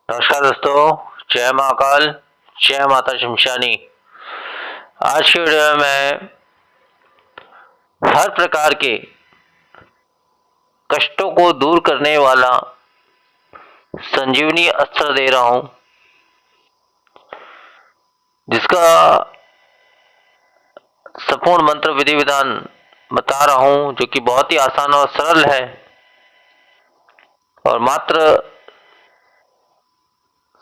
नमस्कार दोस्तों, जय महाकाल, जय माता शमशानी। आज की वीडियो में मैं हर प्रकार के कष्टों को दूर करने वाला संजीवनी अस्त्र दे रहा हूं, जिसका संपूर्ण मंत्र विधि विधान बता रहा हूं, जो कि बहुत ही आसान और सरल है और मात्र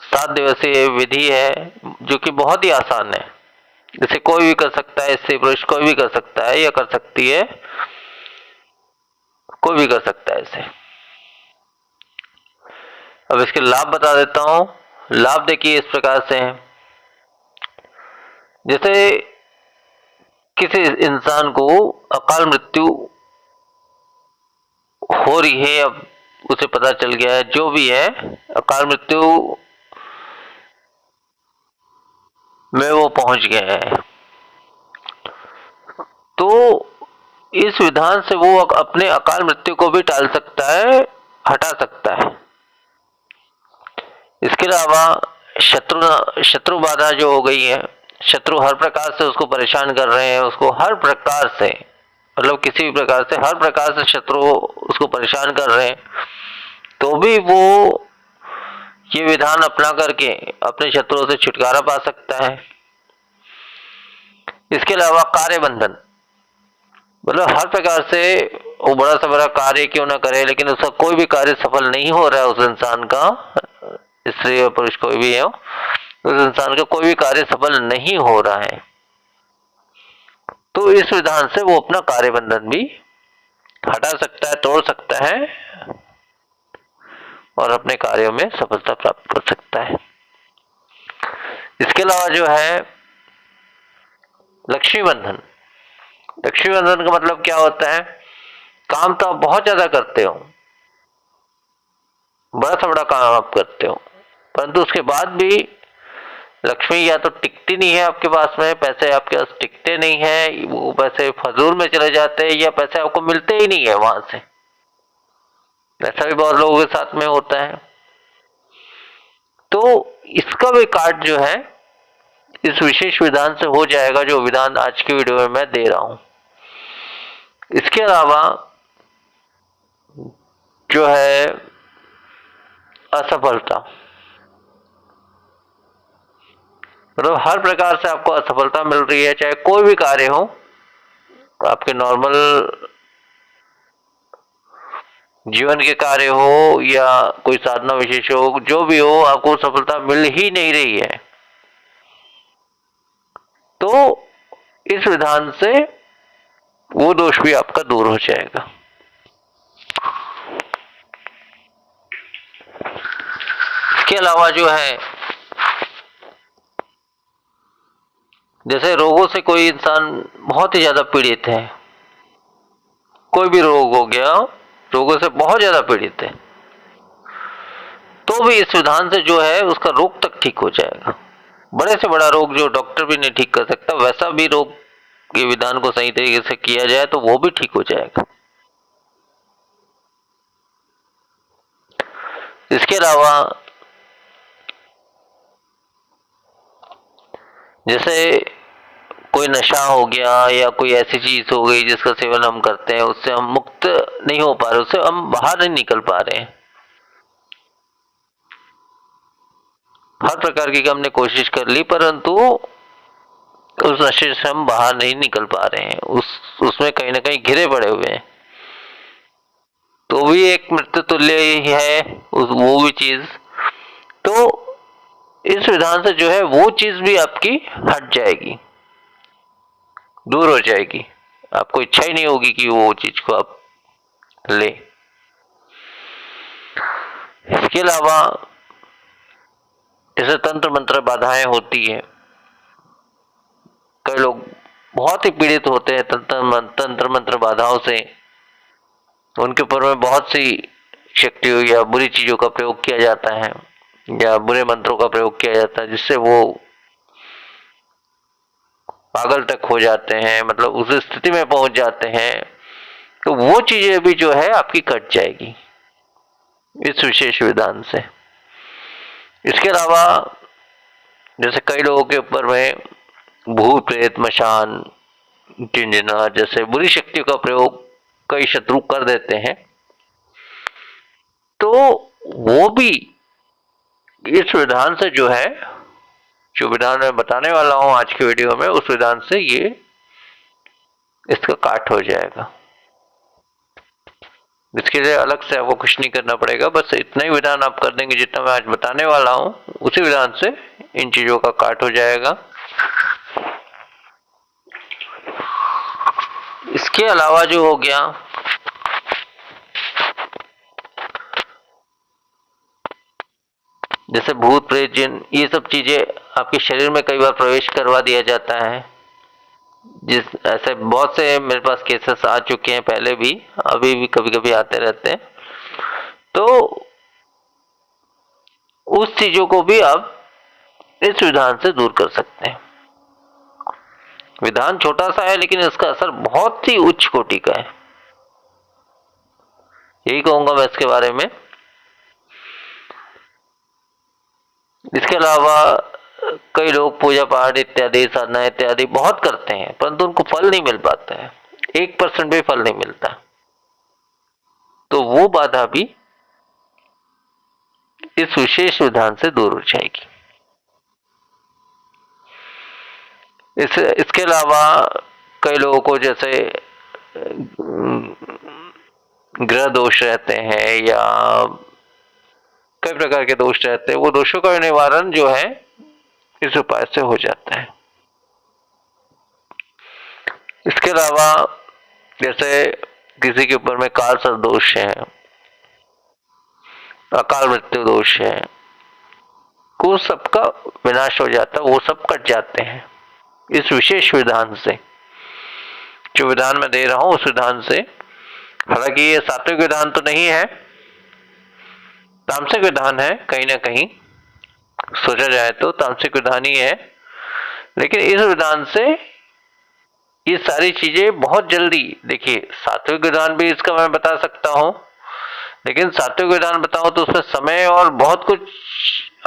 7 दिवसीय विधि है, जो कि बहुत ही आसान है। इसे कोई भी कर सकता है, इससे पुरुष कोई भी कर सकता है या कर सकती है, कोई भी कर सकता है इसे। अब इसके लाभ बता देता हूं। लाभ देखिए इस प्रकार से हैं। जैसे किसी इंसान को अकाल मृत्यु हो रही है, अब उसे पता चल गया है, जो भी है अकाल मृत्यु में वो पहुंच गया है, तो इस विधान से वो अपने अकाल मृत्यु को भी टाल सकता है, हटा सकता है। इसके अलावा शत्रु बाधा जो हो गई है, शत्रु हर प्रकार से उसको परेशान कर रहे हैं, उसको हर प्रकार से, मतलब किसी भी प्रकार से, हर प्रकार से शत्रु उसको परेशान कर रहे हैं, तो भी वो ये विधान अपना करके अपने शत्रुओं से छुटकारा पा सकता है। इसके अलावा कार्य बंधन, मतलब हर प्रकार से वो बड़ा से बड़ा कार्य क्यों ना करे, लेकिन उसका कोई भी कार्य सफल नहीं हो रहा है, उस इंसान का, स्त्री और पुरुष कोई भी हो, उस इंसान का कोई भी कार्य सफल नहीं हो रहा है, तो इस विधान से वो अपना कार्य बंधन भी हटा सकता है, तोड़ सकता है और अपने कार्यों में सफलता प्राप्त कर सकता है। इसके अलावा जो है लक्ष्मी बंधन। लक्ष्मी बंधन का मतलब क्या होता है? काम तो आप बहुत ज्यादा करते हो, बड़ा से बड़ा काम आप करते हो, परंतु उसके बाद भी लक्ष्मी या तो टिकती नहीं है आपके पास में, पैसे आपके पास टिकते नहीं है, वो पैसे फजूल में चले जाते हैं या पैसे आपको मिलते ही नहीं है वहां से। ऐसा भी बहुत लोगों के साथ में होता है। तो इसका भी कार्ड जो है इस विशेष विधान से हो जाएगा, जो विधान आज की वीडियो में मैं दे रहा हूं। इसके अलावा जो है असफलता, मतलब हर प्रकार से आपको असफलता मिल रही है, चाहे कोई भी कार्य हो, आपके नॉर्मल जीवन के कार्य हो या कोई साधना विशेष हो, जो भी हो, आपको सफलता मिल ही नहीं रही है, तो इस विधान से वो दोष भी आपका दूर हो जाएगा। इसके अलावा जो है, जैसे रोगों से कोई इंसान बहुत ही ज्यादा पीड़ित है, कोई भी रोग हो गया, रोगों से बहुत ज्यादा पीड़ित है, तो भी इस विधान से जो है उसका रोग तक ठीक हो जाएगा। बड़े से बड़ा रोग जो डॉक्टर भी नहीं ठीक कर सकता, वैसा भी रोग के विधान को सही तरीके से किया जाए तो वो भी ठीक हो जाएगा। इसके अलावा जैसे कोई नशा हो गया या कोई ऐसी चीज हो गई जिसका सेवन हम करते हैं, उससे हम मुक्त नहीं हो पा रहे, उससे हम बाहर नहीं निकल पा रहे हैं, हर प्रकार की हमने कोशिश कर ली, परंतु उस नशे से हम बाहर नहीं निकल पा रहे हैं, उसमें कहीं ना कहीं घिरे पड़े हुए हैं, तो भी एक मृत्यु तुल्य ही है वो भी चीज। तो इस विधान से जो है वो चीज भी आपकी हट जाएगी, दूर हो जाएगी, आपको इच्छा ही नहीं होगी कि वो चीज को आप ले। इसके अलावा जैसे तंत्र मंत्र बाधाएं होती है, कई लोग बहुत ही पीड़ित होते हैं तंत्र मंत्र बाधाओं से, उनके ऊपर में बहुत सी शक्तियों या बुरी चीजों का प्रयोग किया जाता है या बुरे मंत्रों का प्रयोग किया जाता है, जिससे वो पागल तक हो जाते हैं, मतलब उस स्थिति में पहुंच जाते हैं, तो वो चीजें भी जो है आपकी कट जाएगी इस विशेष विधान से। इसके अलावा जैसे कई लोगों के ऊपर में भूत प्रेत मशान टिंडना जैसे बुरी शक्तियों का प्रयोग कई शत्रु कर देते हैं, तो वो भी इस विधान से जो है, जो विधान मैं बताने वाला हूं आज के वीडियो में, उस विधान से ये इसका काट हो जाएगा। इसके लिए अलग से आपको कुछ नहीं करना पड़ेगा, बस इतना ही विधान आप कर देंगे जितना मैं आज बताने वाला हूं, उसी विधान से इन चीजों का काट हो जाएगा। इसके अलावा जो हो गया, जैसे भूत प्रेत जिन, ये सब चीजें आपके शरीर में कई बार प्रवेश करवा दिया जाता है। जिस ऐसे बहुत से मेरे पास केसेस आ चुके हैं, पहले भी, अभी भी कभी कभी आते रहते हैं। तो उस चीजों को भी आप इस विधान से दूर कर सकते हैं। विधान छोटा सा है लेकिन इसका असर बहुत ही उच्च कोटि का है, यही कहूंगा मैं इसके बारे में। इसके अलावा कई लोग पूजा पाठ इत्यादि साधना इत्यादि बहुत करते हैं, परंतु उनको फल नहीं मिल पाता है, 1% भी फल नहीं मिलता। तो वो बाधा भी इस विशेष विधान से दूर हो जाएगी। इसके अलावा कई लोगों को जैसे ग्रह दोष रहते हैं या कई प्रकार के दोष रहते हैं, वो दोषों का निवारण जो है इस उपाय से हो जाता है। इसके अलावा जैसे किसी के ऊपर में काल सर्प दोष है, अकाल मृत्यु दोष है, वो सबका विनाश हो जाता है, वो सब कट जाते हैं इस विशेष विधान से। जो विधान मैं दे रहा हूं उस विधान से, हालांकि ये सात्विक विधान तो नहीं है, तामसिक विधान है, कहीं ना कहीं सोचा जाए तो तामसिक विधान ही है, लेकिन इस विधान से ये सारी चीजें बहुत जल्दी, देखिए सात्विक विधान भी इसका मैं बता सकता हूं, लेकिन सात्विक विधान बताऊं तो उसमें समय और बहुत कुछ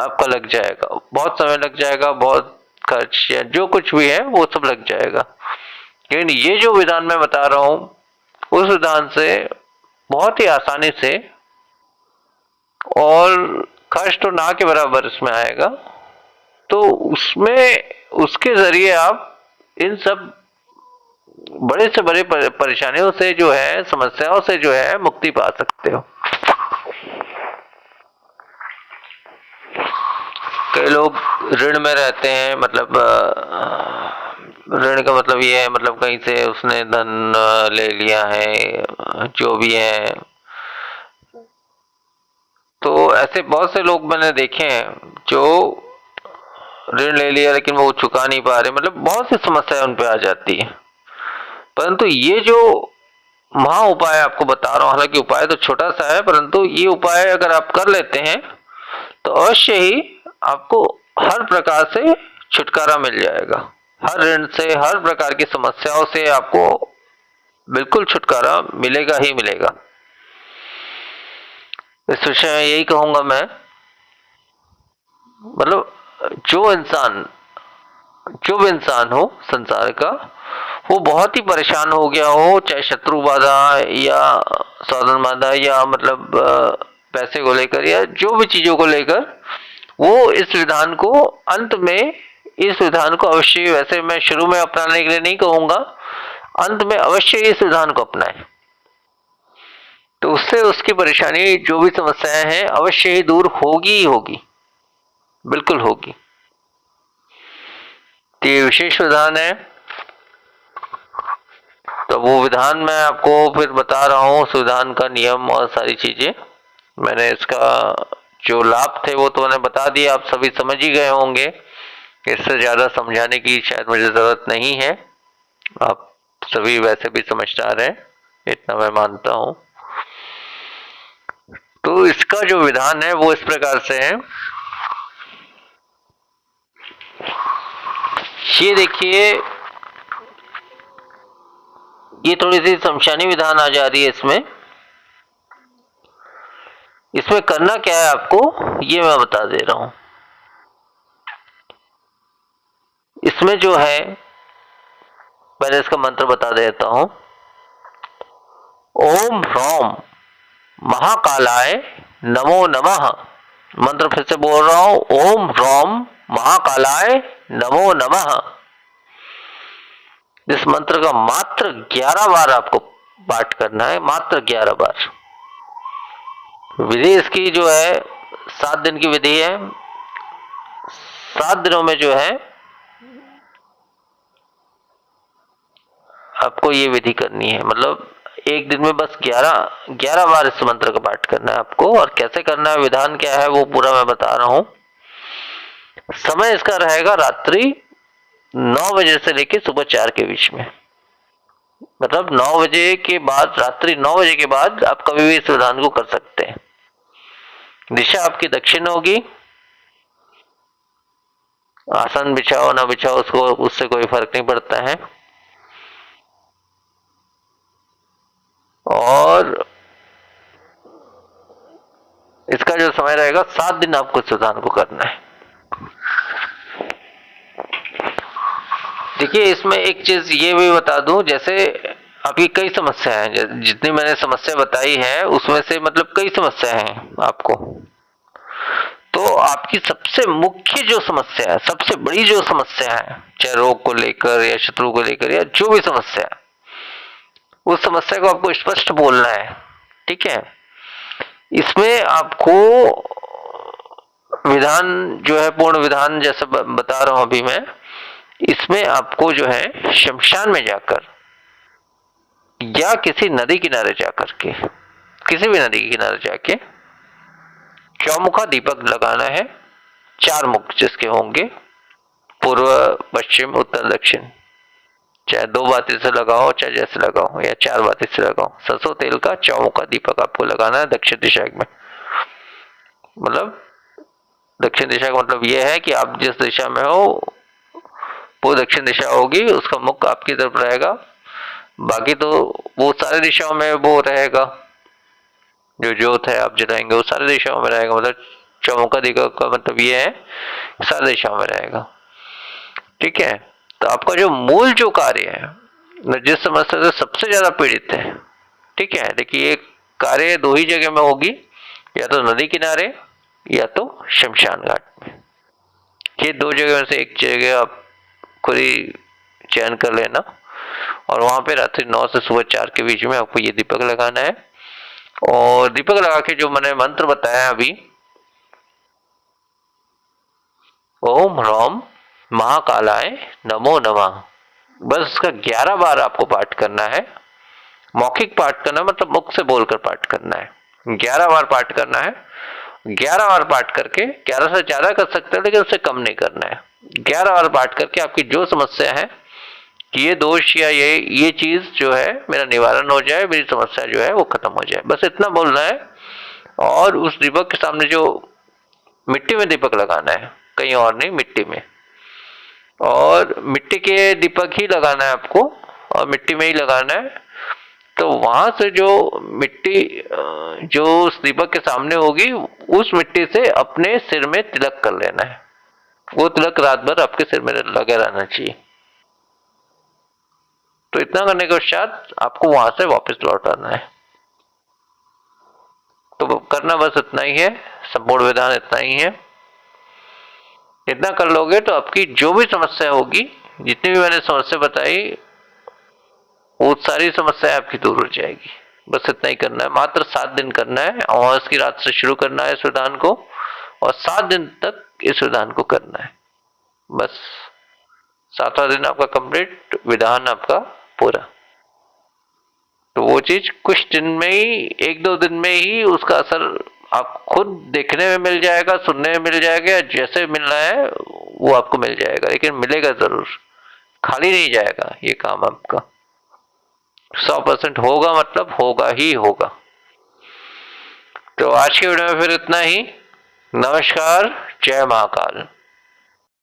आपका लग जाएगा, बहुत समय लग जाएगा, बहुत खर्च या जो कुछ भी है वो सब लग जाएगा। लेकिन ये जो विधान मैं बता रहा हूं उस विधान से बहुत ही आसानी से, और खर्च तो ना के बराबर इसमें आएगा, तो उसमें उसके जरिए आप इन सब बड़े से बड़े परेशानियों से जो है, समस्याओं से जो है मुक्ति पा सकते हो। कई लोग ऋण में रहते हैं, मतलब ऋण का मतलब ये है, मतलब कहीं से उसने धन ले लिया है, जो भी है, तो ऐसे बहुत से लोग मैंने देखे हैं जो ऋण ले लिया लेकिन वो चुका नहीं पा रहे, मतलब बहुत सी समस्याएं उन पे आ जाती है। परंतु ये जो महा उपाय आपको बता रहा हूं, हालांकि उपाय तो छोटा सा है, परंतु ये उपाय अगर आप कर लेते हैं तो अवश्य ही आपको हर प्रकार से छुटकारा मिल जाएगा। हर ऋण से, हर प्रकार की समस्याओं से आपको बिल्कुल छुटकारा मिलेगा ही मिलेगा। इस विषय में यही कहूंगा मैं, मतलब जो भी इंसान हो संसार का, वो बहुत ही परेशान हो गया हो, चाहे शत्रु बाधा या साधन बाधा या मतलब पैसे को लेकर या जो भी चीजों को लेकर, वो इस विधान को अंत में, इस विधान को अवश्य, वैसे मैं शुरू में अपनाने के लिए नहीं कहूंगा, अंत में अवश्य इस विधान को अपनाएं, तो उससे उसकी परेशानी जो भी समस्याएं हैं अवश्य ही दूर होगी ही होगी, बिल्कुल होगी। तो ये विशेष विधान है, तो वो विधान मैं आपको फिर बता रहा हूँ, उस विधान का नियम और सारी चीजें, मैंने इसका जो लाभ थे वो तो मैंने बता दिया, आप सभी समझ ही गए होंगे, इससे ज्यादा समझाने की शायद मुझे जरूरत नहीं है, आप सभी वैसे भी समझदार हैं, इतना मैं मानता हूं। तो इसका जो विधान है वो इस प्रकार से है। ये देखिए, ये थोड़ी सी शमशानी विधान आ जा रही है इसमें करना क्या है आपको ये मैं बता दे रहा हूं। इसमें जो है, पहले इसका मंत्र बता देता हूं। ओम ह्रौम महाकालाय नमो नमः। मंत्र फिर से बोल रहा हूं, ओम ह्रौम महाकालाय नमो नमः। इस मंत्र का मात्र 11 बार आपको पाठ करना है, मात्र 11 बार। विधि इसकी जो है 7 दिन की विधि है। 7 दिनों में जो है आपको ये विधि करनी है, मतलब एक दिन में बस 11 बार इस मंत्र का पाठ करना है आपको। और कैसे करना है, विधान क्या है, वो पूरा मैं बता रहा हूं। समय इसका रहेगा रात्रि 9 बजे से लेकर सुबह 4 के बीच में। मतलब 9 बजे के बाद, रात्रि 9 बजे के बाद आप कभी भी इस विधान को कर सकते हैं। दिशा आपकी दक्षिण होगी। आसन बिछाओ ना बिछाओ उससे कोई फर्क नहीं पड़ता है। और इसका जो समय रहेगा 7 दिन आपको इस विधान को करना है। देखिए, इसमें एक चीज ये भी बता दूं, जैसे आपकी कई समस्या हैं, जितनी मैंने समस्या बताई है उसमें से मतलब कई समस्या हैं आपको। तो आपकी सबसे मुख्य जो समस्या है, सबसे बड़ी जो समस्या है, चाहे रोग को लेकर या शत्रु को लेकर या जो भी समस्या है, उस समस्या को आपको स्पष्ट बोलना है। ठीक है। इसमें आपको विधान जो है, पूर्ण विधान जैसे बता रहा हूं अभी मैं, इसमें आपको जो है शमशान में जाकर या किसी नदी किनारे जाकर के, किसी भी नदी के किनारे जाके चौमुखा दीपक लगाना है। 4 मुख जिसके होंगे, पूर्व पश्चिम उत्तर दक्षिण, चाहे 2 बाती से लगाओ चाहे जैसे लगाओ, या 4 बाती से लगाओ। सरसों तेल का चौमुखा दीपक आपको लगाना है दक्षिण दिशा में। मतलब दक्षिण दिशा का मतलब यह है कि आप जिस दिशा में हो वो दक्षिण दिशा होगी, उसका मुख आपकी तरफ रहेगा। बाकी तो वो सारी दिशाओं में वो रहेगा, जो ज्योत है आप जलाएंगे वो सारी दिशाओं में रहेगा। मतलब चौमुखा दीपक का मतलब ये है सारी दिशाओं में रहेगा। ठीक है। तो आपका जो मूल जो कार्य है, जिस समस्या से सबसे ज्यादा पीड़ित है, ठीक है, देखिए ये कार्य 2 ही जगह में होगी, या तो नदी किनारे या तो शमशान घाट में। ये 2 जगह में से एक जगह आप खुद ही चयन कर लेना, और वहां पे रात्रि 9 से सुबह 4 के बीच में आपको ये दीपक लगाना है। और दीपक लगा के जो मैंने मंत्र बताया अभी, ओम ह्रौम महाकालाय नमो नमः, बस इसका 11 बार आपको पाठ करना है। मौखिक पाठ करना मतलब मुख से बोलकर पाठ करना है। 11 बार पाठ करना है। 11 बार पाठ करके, 11 से ज्यादा कर सकते हैं लेकिन उससे कम नहीं करना है। 11 बार पाठ करके आपकी जो समस्या है कि ये दोष या ये चीज जो है मेरा निवारण हो जाए, मेरी समस्या जो है वो खत्म हो जाए, बस इतना बोलना है। और उस दीपक के सामने जो मिट्टी में दीपक लगाना है, कहीं और नहीं, मिट्टी में। और मिट्टी के दीपक ही लगाना है आपको, और मिट्टी में ही लगाना है। तो वहां से जो मिट्टी जो उस दीपक के सामने होगी, उस मिट्टी से अपने सिर में तिलक कर लेना है। वो तिलक रात भर आपके सिर में लगे रहना चाहिए। तो इतना करने के पश्चात आपको वहां से वापस लौट आना है। तो करना बस इतना ही है, संपूर्ण विधान इतना ही है। इतना कर लोगे तो आपकी जो भी समस्या होगी, जितनी भी मैंने समस्या बताई, वो सारी समस्या आपकी दूर हो जाएगी। बस इतना ही करना है, मात्र 7 दिन करना है। अमावस की रात से शुरू करना है इस विधान को, और 7 दिन तक इस विधान को करना है। बस 7वां दिन आपका कंप्लीट, विधान आपका पूरा। तो वो चीज कुछ दिन में ही, 1-2 दिन में ही उसका असर आप खुद देखने में मिल जाएगा, सुनने में मिल जाएगा, जैसे मिलना है वो आपको मिल जाएगा, लेकिन मिलेगा जरूर, खाली नहीं जाएगा ये काम आपका। 100% होगा, मतलब होगा ही होगा। तो आज की वीडियो में फिर इतना ही। नमस्कार, जय महाकाल।